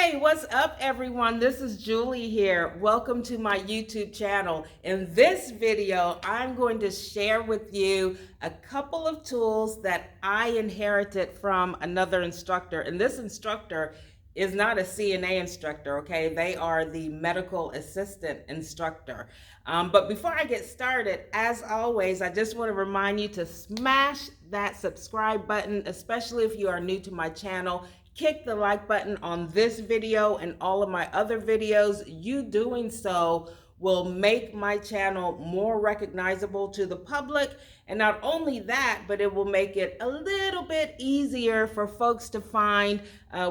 Hey, what's up, everyone? This is Julie here. Welcome to my YouTube channel. In this video, I'm going to share with you a couple of tools that I inherited from another instructor. And this instructor is not a CNA instructor, okay? They are the medical assistant instructor. But before I get started, as always, I just want to remind you to smash that subscribe button, especially if you are new to my channel. Kick the like button on this video and all of my other videos. You doing so will make my channel more recognizable to the public. And not only that, but it will make it a little bit easier for folks to find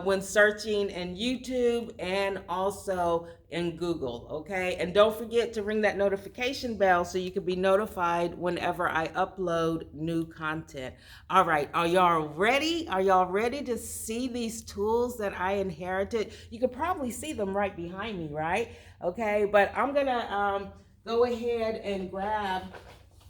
when searching in YouTube and also in Google, okay? And don't forget to ring that notification bell so you can be notified whenever I upload new content. All right, are y'all ready? Are y'all ready to see these tools that I inherited? You can probably see them right behind me, right? Okay, but I'm gonna go ahead and grab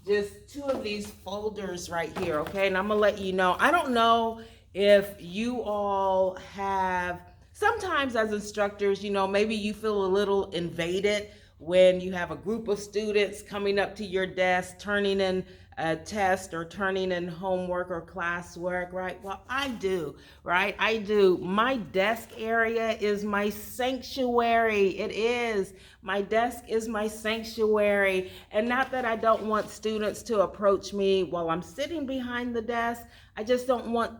just two of these folders right here, okay? And I'm gonna let you know, I don't know if you all have, sometimes as instructors, you know, maybe you feel a little invaded when you have a group of students coming up to your desk, turning in a test or turning in homework or classwork, right? Well, I do, right? I do. My desk area is my sanctuary. It is. My desk is my sanctuary. And not that I don't want students to approach me while I'm sitting behind the desk. I just don't want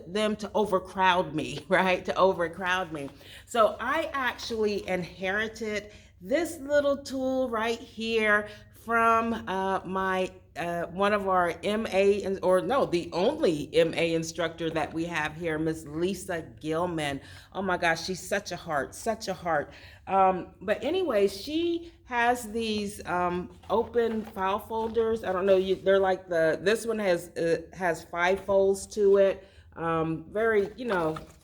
them to overcrowd me, right? To overcrowd me. So I actually inherited this little tool right here from my one of our MA, or no, the only MA instructor that we have here, Miss Lisa Gilman. Oh my gosh, she's such a heart, such a heart. But anyway, she has these open file folders. I don't know, they're like this one has 5 folds to it. Very,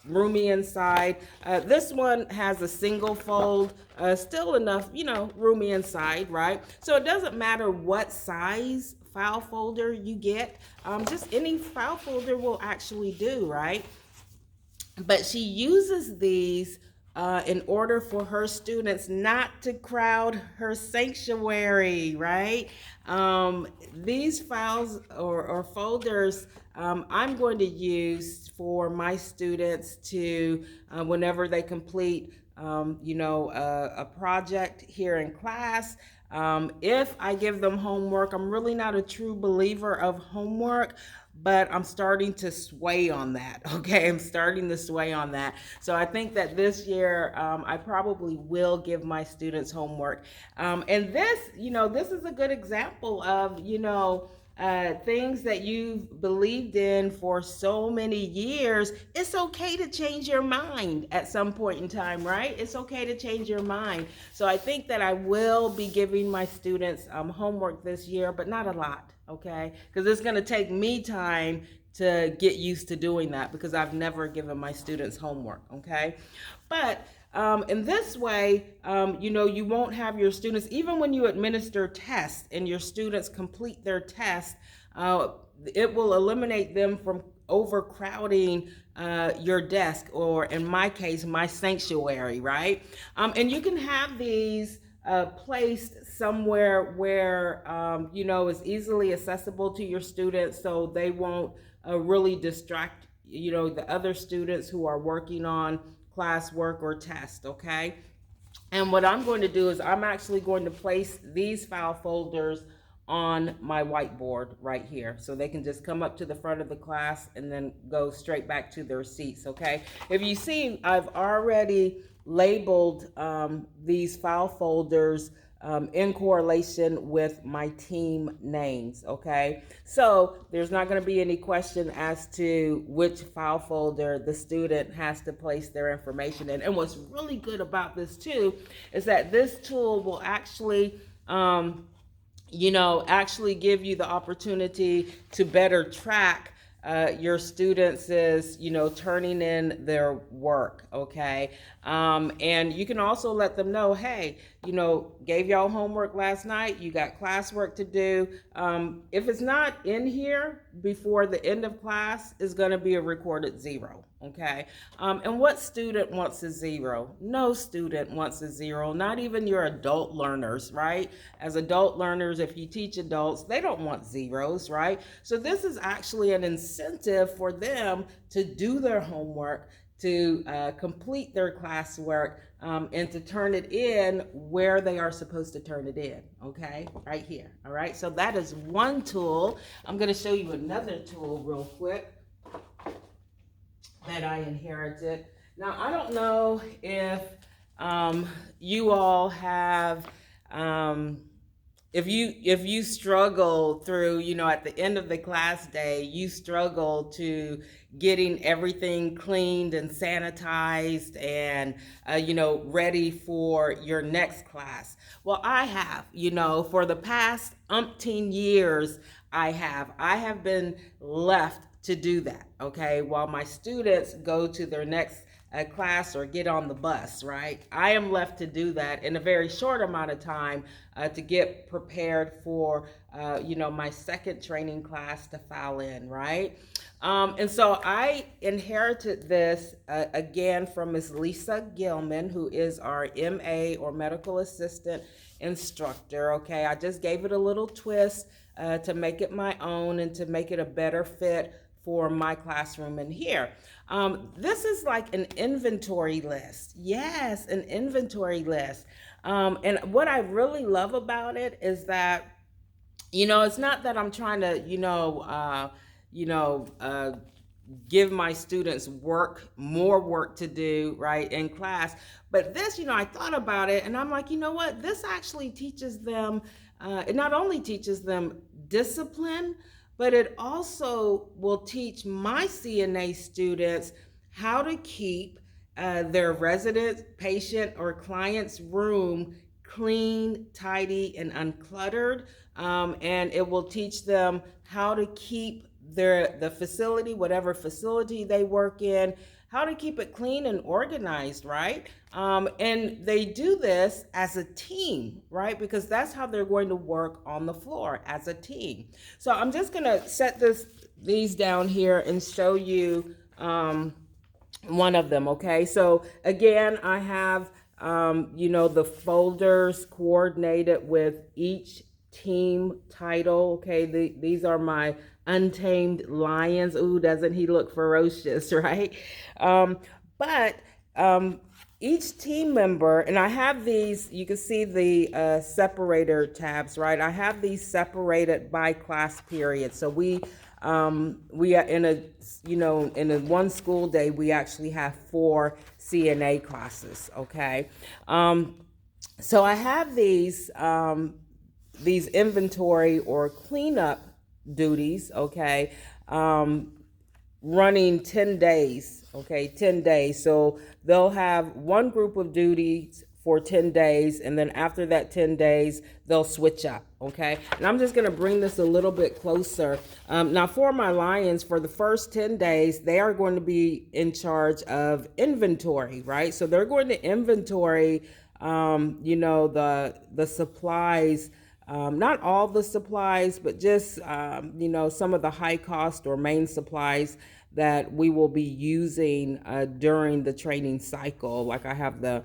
roomy inside. This one has a single fold, still enough, roomy inside, right? So it doesn't matter what size file folder you get. Just any file folder will actually do, right? But she uses these in order for her students not to crowd her sanctuary, right? These files or folders I'm going to use for my students to, whenever they complete, a project here in class. If I give them homework, I'm really not a true believer of homework, but I'm starting to sway on that, okay? I'm starting to sway on that. So I think that this year, I probably will give my students homework. And this, this is a good example of, things that you've believed in for so many years. It's okay to change your mind at some point in time, right? It's okay to change your mind. So I think that I will be giving my students homework this year, but not a lot, okay? Because it's going to take me time to get used to doing that because I've never given my students homework, okay? But in this way, you won't have your students, even when you administer tests and your students complete their test, it will eliminate them from overcrowding your desk, or in my case, my sanctuary, right? And you can have these placed somewhere where, is easily accessible to your students so they won't really distract, the other students who are working on classwork or test, okay? And what I'm going to do is I'm actually going to place these file folders on my whiteboard right here. So they can just come up to the front of the class and then go straight back to their seats, okay? If you see, I've already labeled these file folders in correlation with my team names, okay? So there's not gonna be any question as to which file folder the student has to place their information in. And what's really good about this too is that this tool will actually actually give you the opportunity to better track your students is, turning in their work, okay? And you can also let them know, hey, gave y'all homework last night, you got classwork to do. If it's not in here before the end of class, it's gonna be a recorded 0, Okay. And what student wants a zero? No student wants a zero, not even your adult learners, right? As adult learners, if you teach adults, they don't want zeros, right? So this is actually an incentive for them to do their homework, to complete their classwork, and to turn it in where they are supposed to turn it in, okay? Right here, all right? So that is one tool. I'm gonna show you another tool real quick that I inherited. Now, I don't know if you all have, if you struggle through, at the end of the class day, you struggle to getting everything cleaned and sanitized and, ready for your next class. Well, I have, for the past umpteen years, I have been left to do that, okay, while my students go to their next class or get on the bus, right? I am left to do that in a very short amount of time to get prepared for, my second training class to file in, right? And so I inherited this again from Ms. Lisa Gilman, who is our MA or medical assistant instructor, okay? I just gave it a little twist to make it my own and to make it a better fit for my classroom in here. This is like an inventory list. Yes, an inventory list. And what I really love about it is that, it's not that I'm trying to, give my students more work to do, right, in class. But this, I thought about it and I'm like, you know what? This actually teaches them, it not only teaches them discipline, but it also will teach my CNA students how to keep their resident, patient, or client's room clean, tidy, and uncluttered. And it will teach them how to keep the facility, whatever facility they work in, how to keep it clean and organized, right? And they do this as a team, right? Because that's how they're going to work on the floor, as a team. So I'm just gonna set these down here and show you one of them, okay? So again, I have, the folders coordinated with each team title, okay? These are my untamed lions. Ooh, doesn't he look ferocious, right? But each team member, and I have these, you can see the separator tabs, right? I have these separated by class period. So we are in a one school day, we actually have 4 CNA classes, okay? So I have these inventory or cleanup duties, okay, running 10 days, okay, 10 days. So they'll have one group of duties for 10 days, and then after that 10 days, they'll switch up, okay? And I'm just gonna bring this a little bit closer. Now for my lions, for the first 10 days, they are going to be in charge of inventory, right? So they're going to inventory, the supplies, not all the supplies, but just, some of the high cost or main supplies that we will be using during the training cycle. Like I have the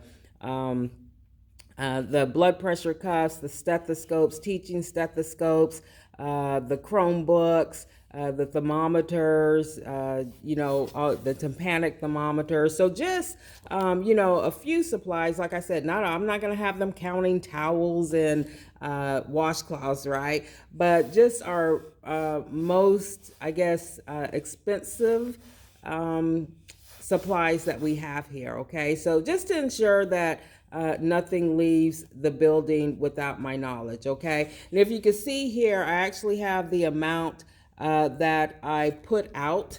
blood pressure cuffs, the stethoscopes, teaching stethoscopes, the Chromebooks, the thermometers, the tympanic thermometer. So just, a few supplies. Like I said, I'm not going to have them counting towels and washcloths, right? But just our most, I guess, expensive supplies that we have here, okay? So just to ensure that nothing leaves the building without my knowledge, okay? And if you can see here, I actually have the amount that I put out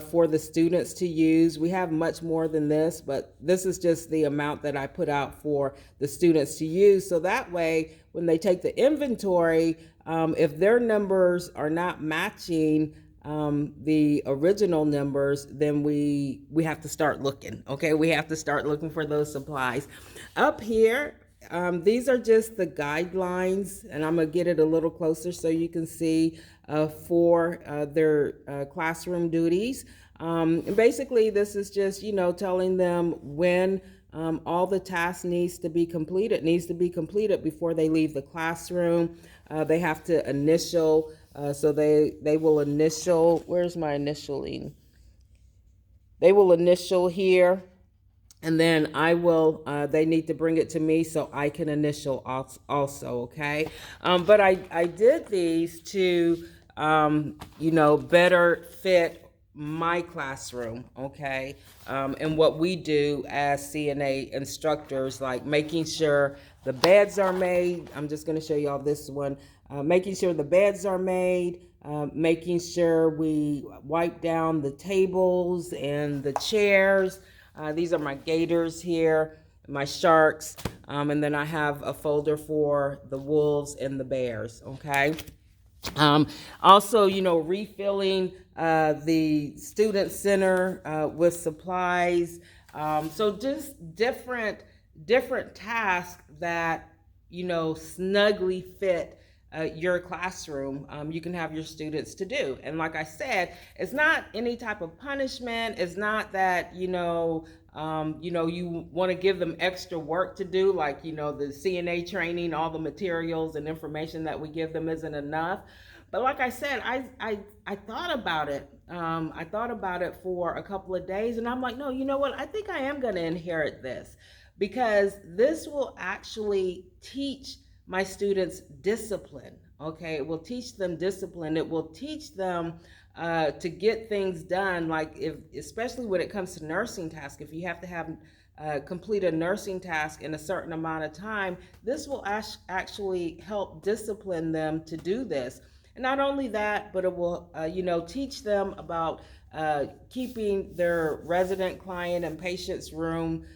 for the students to use. We have much more than this, but this is just the amount that I put out for the students to use. So that way, when they take the inventory, if their numbers are not matching the original numbers, then we have to start looking, okay? We have to start looking for those supplies. Up here, these are just the guidelines, and I'm gonna get it a little closer so you can see for their classroom duties. And basically, this is just, telling them when all the tasks needs to be completed before they leave the classroom. They have to initial, so they will initial, where's my initialing? They will initial here, and then they need to bring it to me so I can initial also, okay? But I did these to, better fit my classroom, okay? And what we do as CNA instructors, like making sure the beds are made. I'm just gonna show y'all this one. Making sure the beds are made, making sure we wipe down the tables and the chairs. These are my gators here, my sharks, and then I have a folder for the wolves and the bears, okay? Also, refilling the student center with supplies. So just different tasks that, snugly fit your classroom, you can have your students to do. And like I said, it's not any type of punishment. It's not that, you want to give them extra work to do, like, the CNA training, all the materials and information that we give them isn't enough. But like I said, I thought about it. I thought about it for a couple of days, and I'm like, no, you know what? I think I am going to inherit this, because this will actually teach my students discipline, okay? It will teach them discipline. It will teach them to get things done, like especially when it comes to nursing tasks. If you have to have complete a nursing task in a certain amount of time, this will actually help discipline them to do this. And not only that, but it will, teach them about keeping their resident, client, and patient's room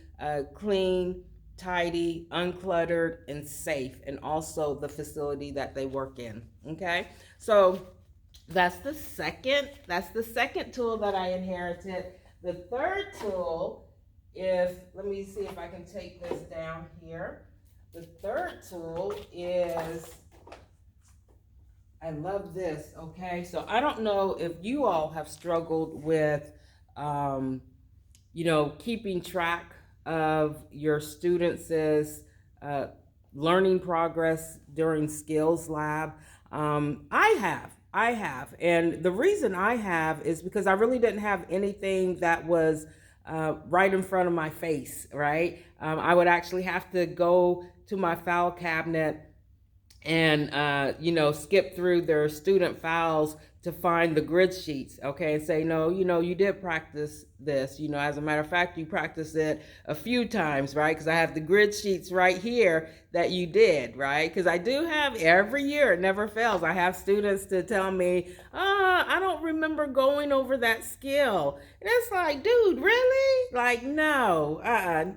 clean, tidy, uncluttered, and safe, and also the facility that they work in, okay? So that's the second tool that I inherited. The third tool, let me see if I can take this down here. The third tool is, I love this, okay? So I don't know if you all have struggled with, keeping track of your students' learning progress during skills lab. I have. And the reason I have is because I really didn't have anything that was right in front of my face, right? I would actually have to go to my file cabinet and skip through their student files to find the grid sheets, okay, and say, no, you did practice this, as a matter of fact, you practiced it a few times, right? Because I have the grid sheets right here that you did, right? Because I do have, every year, it never fails, I have students to tell me, I don't remember going over that skill. And it's like, dude, really? Like, no,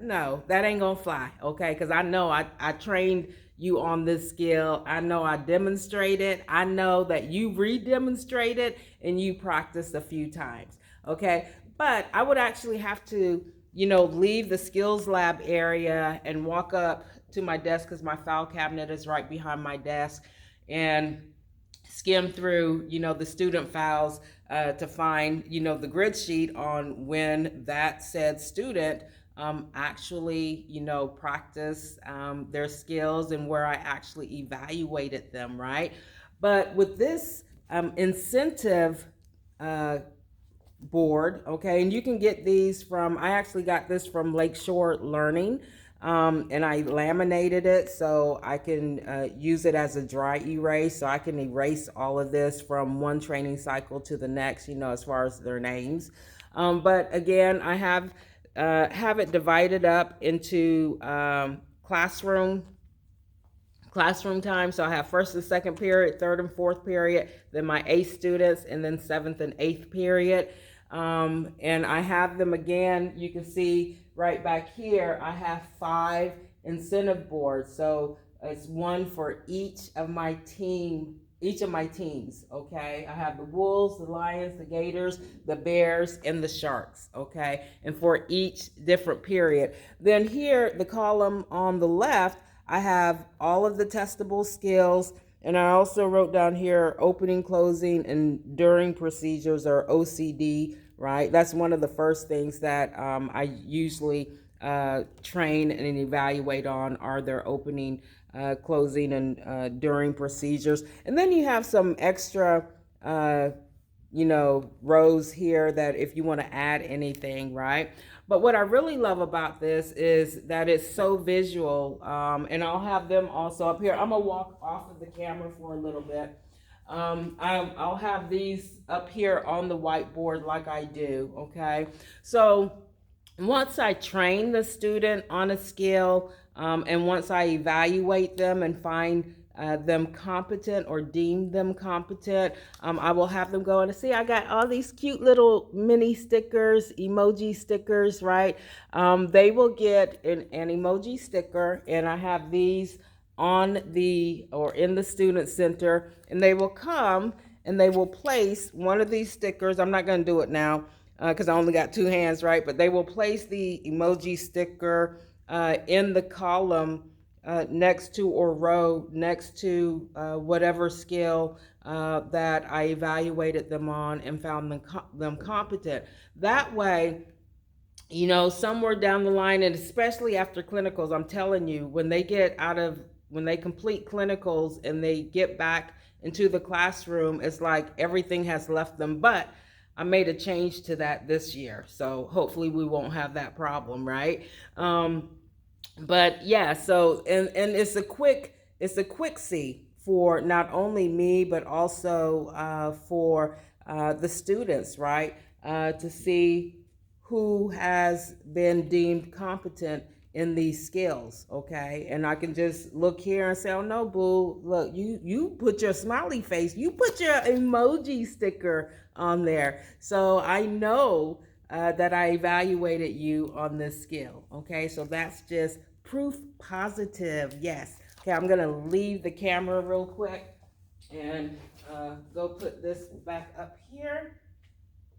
no, that ain't gonna fly, okay? Because I know I trained you on this skill. I know I demonstrated. I know that you re-demonstrated and you practiced a few times, okay? But I would actually have to, leave the skills lab area and walk up to my desk, because my file cabinet is right behind my desk, and skim through, the student files to find, the grid sheet on when that said student actually, practice their skills, and where I actually evaluated them, right? But with this incentive board, okay, and you can get these from, I actually got this from Lakeshore Learning, and I laminated it so I can use it as a dry erase, so I can erase all of this from one training cycle to the next, as far as their names. But again, I have it divided up into classroom time. So I have first and second period, third and fourth period, then my 8th students, and then 7th and 8th period. And I have them again, you can see right back here, I have 5 incentive boards. So it's one for each of my teams, okay? I have the wolves, the lions, the gators, the bears, and the sharks, okay? And for each different period. Then here, the column on the left, I have all of the testable skills, and I also wrote down here opening, closing, and during procedures, or OCD right? That's one of the first things that I usually train and evaluate on are their opening, closing, and during procedures. And then you have some extra rows here that if you want to add anything, right? But what I really love about this is that it's so visual, and I'll have them also up here. I'm gonna walk off of the camera for a little bit. I'll have these up here on the whiteboard like I do, okay? So once I train the student on a skill, and once I evaluate them and find them competent or deem them competent, I will have them go and see, I got all these cute little mini stickers, emoji stickers, right? They will get an emoji sticker, and I have these on the or in the student center, and they will come and they will place one of these stickers. I'm not going to do it now because I only got two hands, right? But they will place the emoji sticker in the column next to or row next to whatever skill that I evaluated them on and found them competent. That way, somewhere down the line, and especially after clinicals, I'm telling you, when they complete clinicals and they get back into the classroom, it's like everything has left them. But I made a change to that this year, so hopefully we won't have that problem, right? But yeah, so and it's a quick see for not only me but also for the students, right? To see who has been deemed competent in these skills, okay? And I can just look here and say, oh no, boo, look, you put your smiley face, you put your emoji sticker on there. So I know that I evaluated you on this skill, okay? So that's just proof positive, yes. Okay, I'm gonna leave the camera real quick and go put this back up here.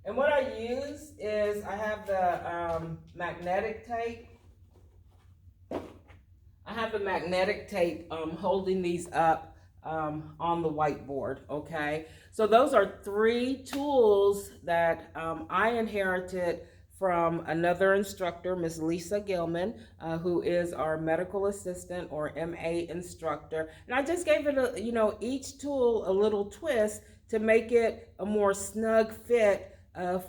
And what I use is I have the magnetic tape. I have the magnetic tape holding these up on the whiteboard, okay? So those are 3 tools that I inherited from another instructor, Ms. Lisa Gilman, who is our medical assistant or MA instructor. And I just gave it each tool a little twist to make it a more snug fit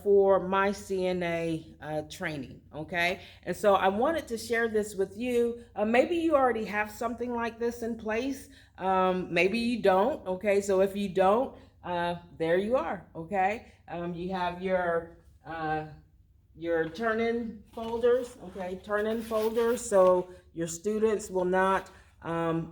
for my CNA training, okay? And so I wanted to share this with you. Maybe you already have something like this in place. Maybe you don't, okay? So if you don't, there you are, okay? You have your turn-in folders, okay? Turn-in folders so your students will not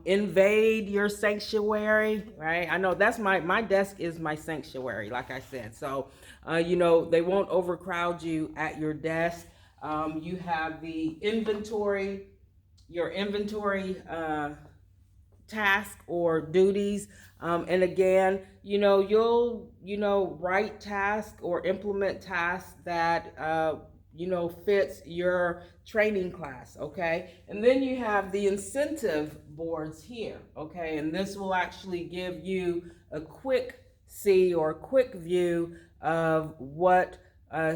invade your sanctuary, right? I know that's my desk is my sanctuary, like I said. So, they won't overcrowd you at your desk. You have the inventory, your inventory task or duties. And again, you'll, write task or implement tasks that, fits your training class, okay? And then you have the incentive boards here, okay? And this will actually give you a quick see or a quick view of what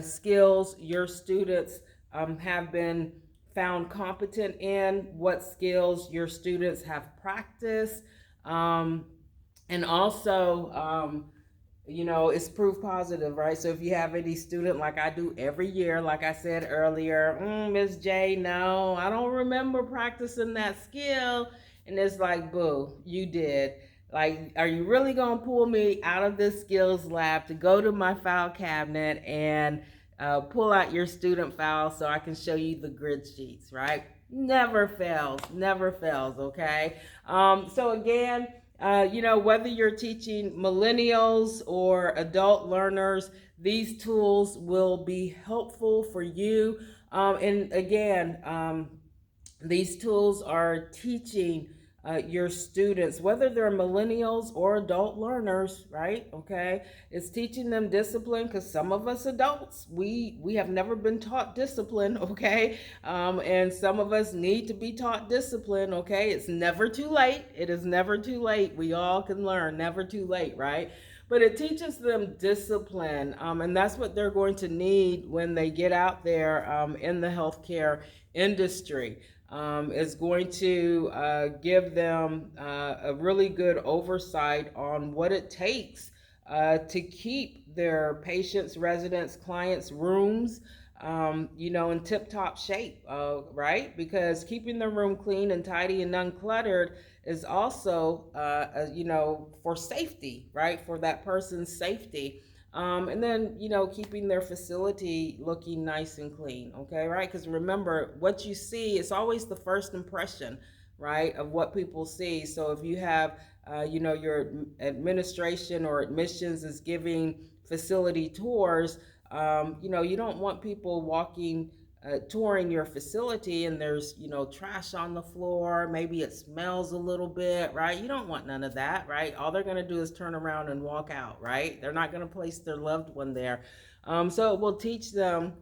skills your students have been found competent in, what skills your students have practiced, and also, it's proof positive, right? So if you have any student like I do every year, like I said earlier, Ms. J, no, I don't remember practicing that skill. And it's like, boo, you did. Like, are you really gonna pull me out of this skills lab to go to my file cabinet and pull out your student file so I can show you the grid sheets, right? Never fails, okay? So again, whether you're teaching millennials or adult learners, these tools will be helpful for you. And again, these tools are teaching your students, whether they're millennials or adult learners, right? Okay, it's teaching them discipline, because some of us adults, we have never been taught discipline, okay? And some of us need to be taught discipline, okay? It's never too late. It is never too late. We all can learn, never too late, right? but it teaches them discipline, and that's what they're going to need when they get out there in the healthcare industry. Is going to give them a really good oversight on what it takes to keep their patients, residents, clients' rooms, in tip-top shape, right? Because keeping the room clean and tidy and uncluttered is also, for safety, right? For that person's safety. And then, keeping their facility looking nice and clean, okay, right? Because remember, what you see is always the first impression, right, of what people see. So if you have, your administration or admissions is giving facility tours, you don't want people walking, touring your facility and there's, trash on the floor. Maybe it smells a little bit, right? You don't want none of that, right? All they're going to do is turn around and walk out, right? They're not going to place their loved one there. So it will teach them,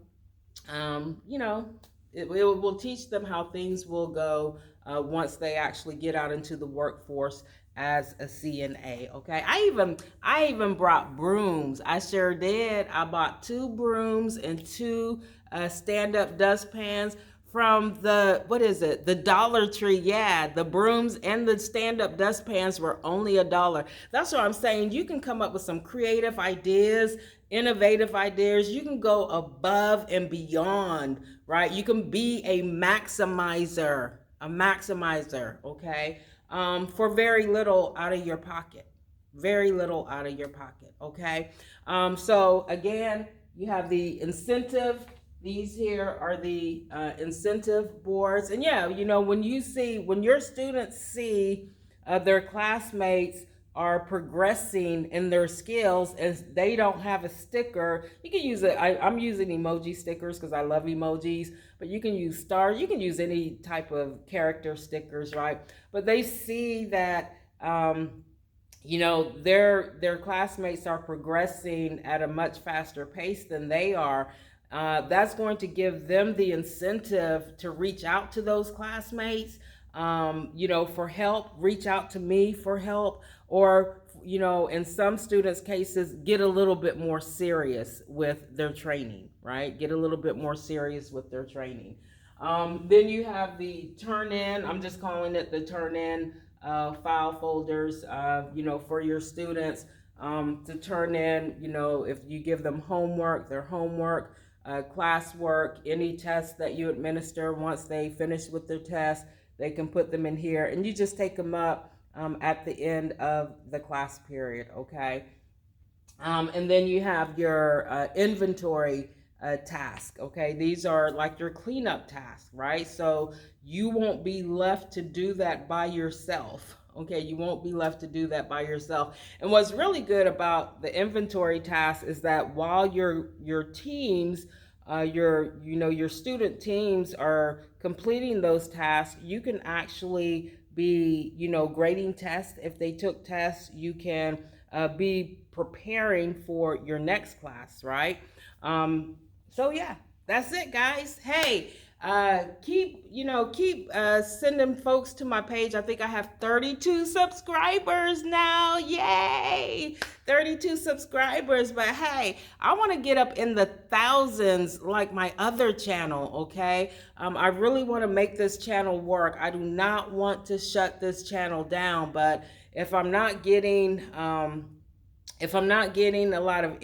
it will teach them how things will go once they actually get out into the workforce as a CNA. Okay, I even brought brooms. I sure did. I bought 2 brooms and 2 stand-up dustpans from the Dollar Tree. Yeah, the brooms and the stand-up dustpans were only $1. That's what I'm saying. You can come up with some creative ideas, innovative ideas. You can go above and beyond, right? You can be a maximizer, okay? For very little out of your pocket. Very little out of your pocket, okay? So again, you have the incentive. These here are the incentive boards. And yeah, when your students see their classmates are progressing in their skills and they don't have a sticker, you can use it. I'm using emoji stickers because I love emojis, but you can use stars. You can use any type of character stickers, right? But they see that, their classmates are progressing at a much faster pace than they are. That's going to give them the incentive to reach out to those classmates, for help, reach out to me for help, or, in some students' cases, get a little bit more serious with their training, right? Get a little bit more serious with their training. Then you have the turn-in, I'm just calling it the turn-in file folders, for your students to turn in, if you give them homework, their homework, classwork, any tests that you administer. Once they finish with their tests, they can put them in here and you just take them up at the end of the class period, okay? And then you have your inventory task, okay? These are like your cleanup tasks, right? So you won't be left to do that by yourself, okay? You won't be left to do that by yourself. And what's really good about the inventory task is that while your teams, your student teams are completing those tasks, you can actually be, grading tests. If they took tests, you can be preparing for your next class, right? So yeah, that's it, guys. Hey, keep sending folks to my page. I think I have 32 subscribers now. Yay, 32 subscribers. But hey, I want to get up in the thousands like my other channel, okay? I really want to make this channel work. I do not want to shut this channel down, but if I'm not getting a lot of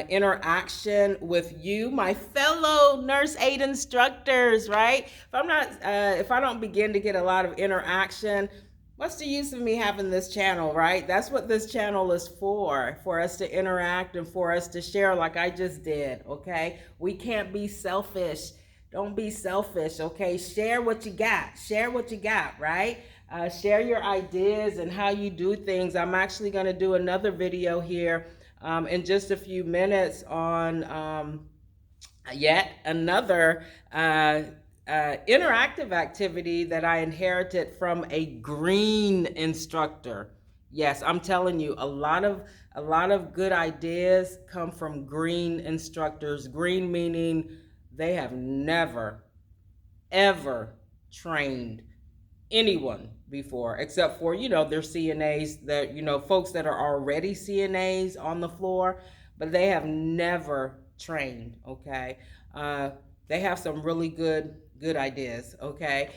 interaction with you, my fellow nurse aid instructors, right? If I don't begin to get a lot of interaction, what's the use of me having this channel, right? That's what this channel is for us to interact and for us to share like I just did, okay? We can't be selfish. Don't be selfish, okay? Share what you got, right? Share your ideas and how you do things. I'm actually gonna do another video here in just a few minutes on yet another interactive activity that I inherited from a green instructor. Yes, I'm telling you, a lot of good ideas come from green instructors. Green meaning they have never, ever trained anyone before, except for, their CNAs that, folks that are already CNAs on the floor, but they have never trained, okay? They have some really good ideas, okay?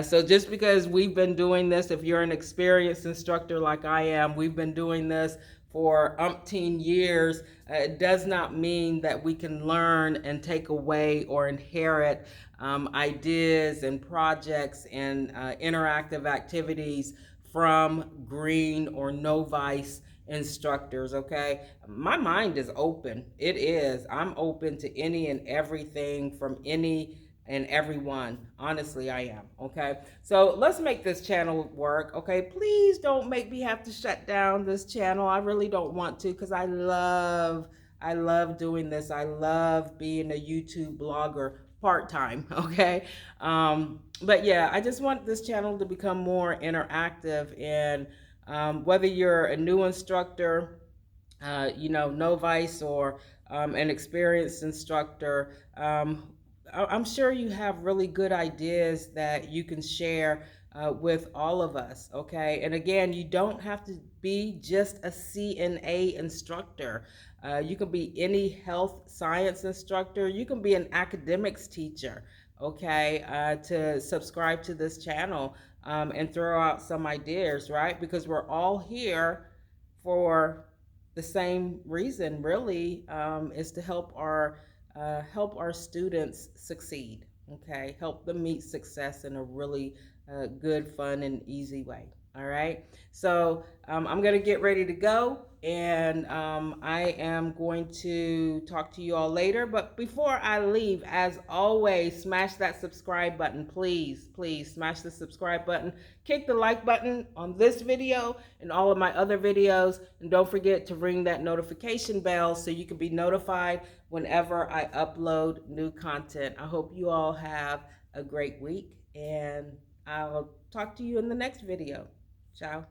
So just because we've been doing this, if you're an experienced instructor like I am, we've been doing this for umpteen years, it does not mean that we can learn and take away or inherit ideas and projects and interactive activities from green or no vice instructors, okay? My mind is open. It is. I'm open to any and everything from any and everyone. Honestly, I am, okay? So let's make this channel work, okay? Please don't make me have to shut down this channel. I really don't want to, because I love doing this. I love being a YouTube blogger part-time, okay? But yeah, I just want this channel to become more interactive, and whether you're a new instructor, novice, or an experienced instructor, I'm sure you have really good ideas that you can share with all of us, okay? And again, you don't have to be just a CNA instructor. You can be any health science instructor. You can be an academics teacher, okay, to subscribe to this channel and throw out some ideas, right? Because we're all here for the same reason, really, is to help our students succeed, okay? Help them meet success in a really good, fun, and easy way. All right, so I'm gonna get ready to go, and I am going to talk to you all later. But before I leave, as always, smash that subscribe button. Please smash the subscribe button. Kick the like button on this video and all of my other videos, and don't forget to ring that notification bell so you can be notified whenever I upload new content. I hope you all have a great week, and I'll talk to you in the next video. Ciao.